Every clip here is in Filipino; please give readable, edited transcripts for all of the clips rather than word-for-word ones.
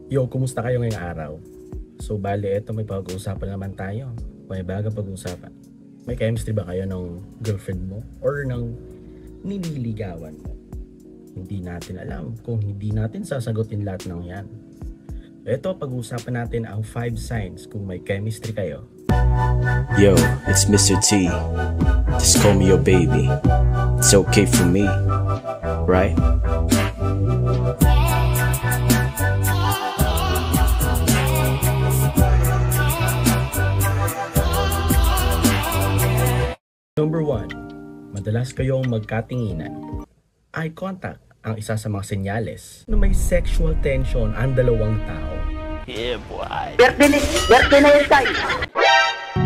Yo, kumusta kayo ngayong araw? So, bali, eto may pag-uusapan naman tayo. May bagang pag-uusapan. May chemistry ba kayo ng girlfriend mo? Or ng nililigawan mo? Hindi natin alam kung hindi natin sasagutin lahat ng yan. Eto, pag-uusapan natin ang 5 signs kung may chemistry kayo. Yo, it's Mr. T. Just call me your baby. It's okay for me, right? Number 1, madalas kayong magkatinginan. Eye contact ang isa sa mga senyales na may sexual tension ang dalawang tao. Yeah, boy. Birthday na yung tayo.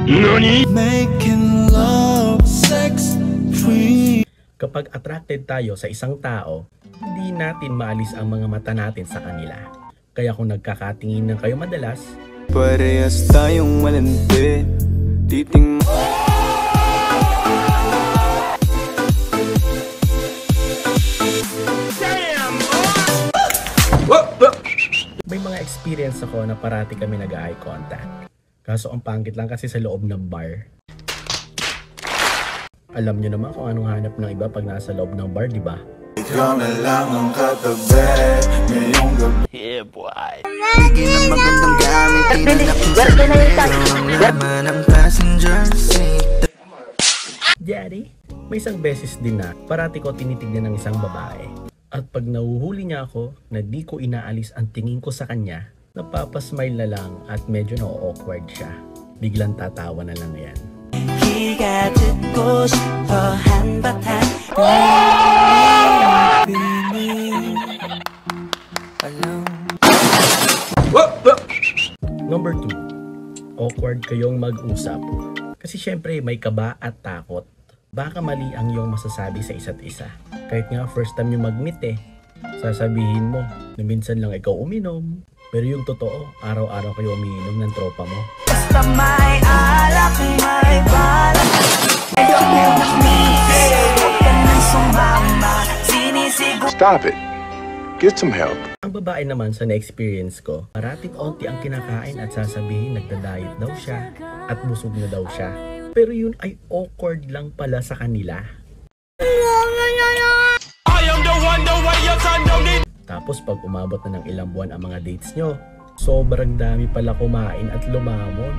Nani? Making love, sex, free. Kapag attracted tayo sa isang tao, hindi natin maalis ang mga mata natin sa kanila. Kaya kung nagkakatinginan kayo madalas, parehas tayong malandi. Titing may mga experience ako na parati kami nag-eye contact. Kaso ang pangit lang kasi sa loob ng bar. Alam nyo naman kung anong hanap ng iba pag nasa loob ng bar, di ba? Ikaw na lang ang katabi ngayong gabi. yeah, boy. Birthday na yung tayo. Laman ang passenger seat. Daddy, may isang beses din na parati ko tinitignan ng isang babae. At pag nahuhuli niya ako na di ko inaalis ang tingin ko sa kanya, napapasmile na lang at medyo na-awkward siya. Biglang tatawa na lang yan. 기가 듣고 싶어 한바탕 Number 2, awkward kayong mag-usap. Kasi syempre may kaba at takot. Baka mali ang iyong masasabi sa isa't isa. Kahit nga first time nyo mag-meet sasabihin mo na minsan lang ikaw uminom. Pero yung totoo, araw-araw kayo umiinom ng tropa mo. basta may alak may balak huwag ka nang sumama sinisigaw. Stop it. Get some help. Ang babae naman sa na-experience ko, parating onti ang kinakain at sasabihin nagda-diet daw siya at busog na daw siya. Pero yun ay awkward lang pala sa kanila. Tapos pag umabot na ng ilang buwan ang mga dates nyo, sobrang dami pala kumain at lumamon.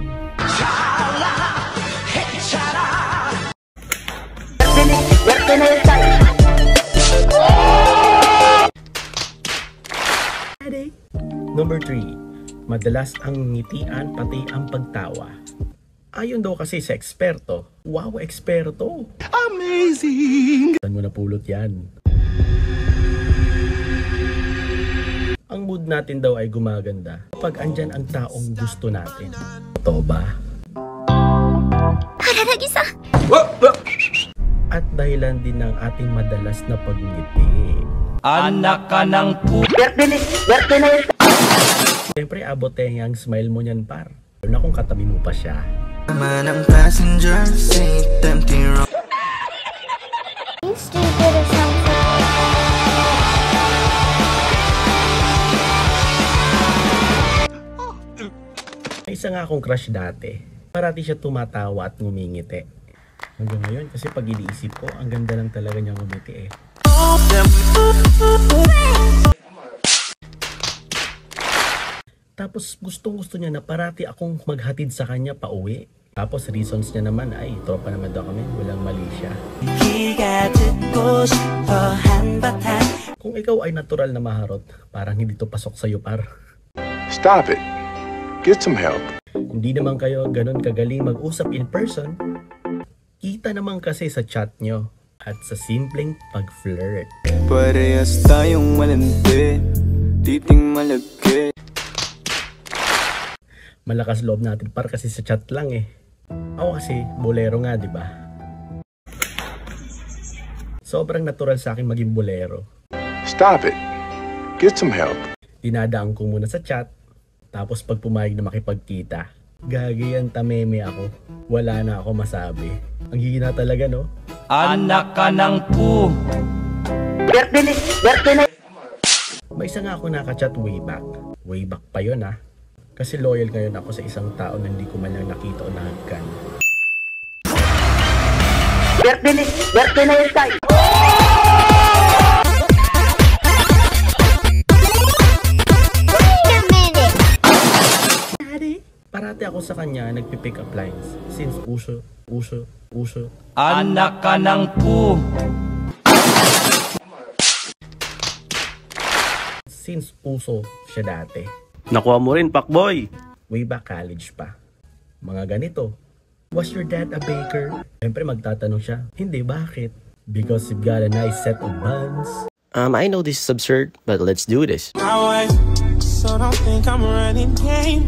Birthday na yung tayo. Number 3, madalas ang ngitian pati ang pagtawa. Ayon daw kasi sa eksperto, wow, eksperto! Amazing! Saan mo napulot yan? Ang mood natin daw ay gumaganda kapag andyan ang taong gusto natin. Totoo ba? At dahilan din ng ating madalas na pagngiti. Anak ka ng Birthday na yung tayo. Siyempre, aboteng ang smile mo niyan, par. Lalo na kung katabi mo pa siya. Laman ang passenger seat. Empty room. Stupid or something. May isa nga akong crush dati. Parati siya tumatawa at ngumingiti. Hanggang ngayon, kasi pag iniisip ko, ang ganda lang talaga niya ngumiti eh. Tapos gustong-gusto niya na parati akong maghatid sa kanya pa uwi. Tapos reasons niya naman ay tropa naman daw kami, walang mali siya. 기가 듣고 싶어 한바탕 Kung ikaw ay natural na maharot, parang hindi to pasok sa'yo, par. Stop it. Get some help. Hindi naman kayo ganun kagaling mag-usap in person. Kita naman kasi sa chat nyo at sa simpleng pag-flirt. Parehas tayong malandi. Titing malagkit. Malakas loob natin par kasi sa chat lang eh. Ako kasi bolero nga, di ba? Sobrang natural sa akin maging bolero. Stop it. Get some help. Dinadaan ko muna sa chat, tapos pag pumayag na makipagkita, gagayan tameme ako. Wala na ako masabi. Ang hihina talaga, no? Anak ka ng Birthday na. May isa nga ako nakachat way back. Way back pa yun Kasi loyal ngayon ako sa isang tao na hindi ko man lang nakita o nahagkan. Birthday na yung style. Parati ako sa kanya nagpipick up lines since uso. Anak ka ng pu. Since uso siya dati. Nakuha mo rin, Pakboy. Way back college pa. Mga ganito. Was your dad a baker? Siyempre magtatanong siya. Hindi, bakit? Because you've got a nice set of buns. I know this is absurd, but let's do this. So don't think I'm running game.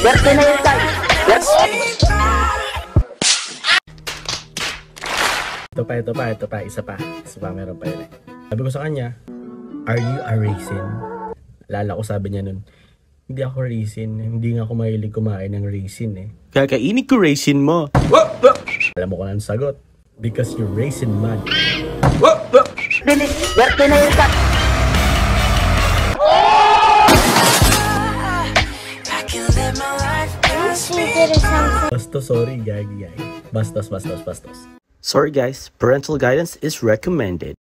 Birthday na yung style. Ito pa, isa pa, meron pa yun Sabi ko sa kanya, are you a raisin? Lala ko sabi niya nun, hindi ako raisin, hindi nga ako mahilig kumain ng raisin Kakainin ko raisin mo. Alam mo kung anong sagot? Because you're raisin man. Birthday na yung style. Bastos, sorry, gagi. Bastos. Sorry guys, parental guidance is recommended.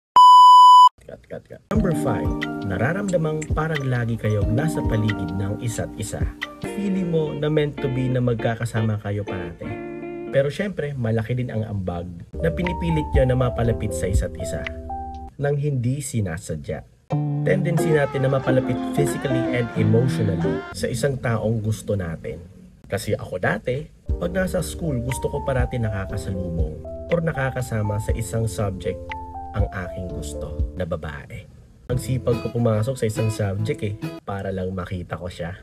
Cut. Number 5, nararamdamang parang lagi kayong nasa paligid ng isa't isa. Feeling mo na meant to be na magkakasama kayo parate. Pero syempre, malaki din ang ambag na pinipilit nyo na mapalapit sa isa't isa nang hindi sinasadya. Tendency natin na mapalapit physically and emotionally sa isang taong gusto natin. Kasi ako dati, pag nasa school, gusto ko parati nakakasalubong or nakakasama sa isang subject ang aking gusto na babae. Ang sipag ko pumasok sa isang subject para lang makita ko siya.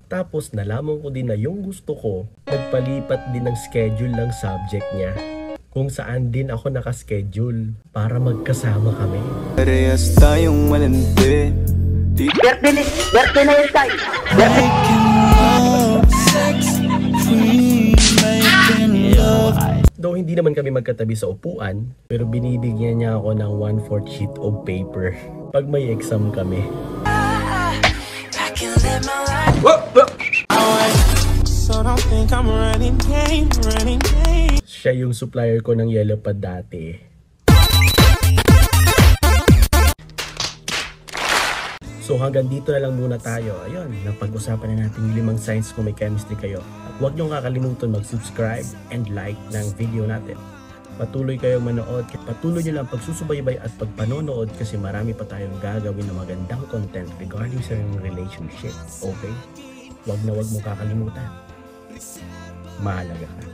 Tapos nalaman ko din na yung gusto ko, nagpalipat din ng schedule ng subject niya kung saan din ako nakaschedule para magkasama kami. Parehas tayong malandi. Birthday na yung style. Though hindi naman kami magkatabi sa upuan, pero binibigyan niya ako ng 1/4 sheet of paper pag may exam kami. So don't think I'm running game. Siya yung supplier ko ng yellow pad dati. So hanggang dito na lang muna tayo. Ayun, napag-usapan na natin yung 5 signs kung may chemistry kayo. At huwag niyong kakalimutan mag-subscribe and like ng video natin. Patuloy kayong manood, patuloy niyo lang pagsusubaybay at pagpanonood kasi marami pa tayong gagawin na magandang content regarding sa relationship. Okay? Huwag na huwag mo kakalimutan. Mahalaga ka.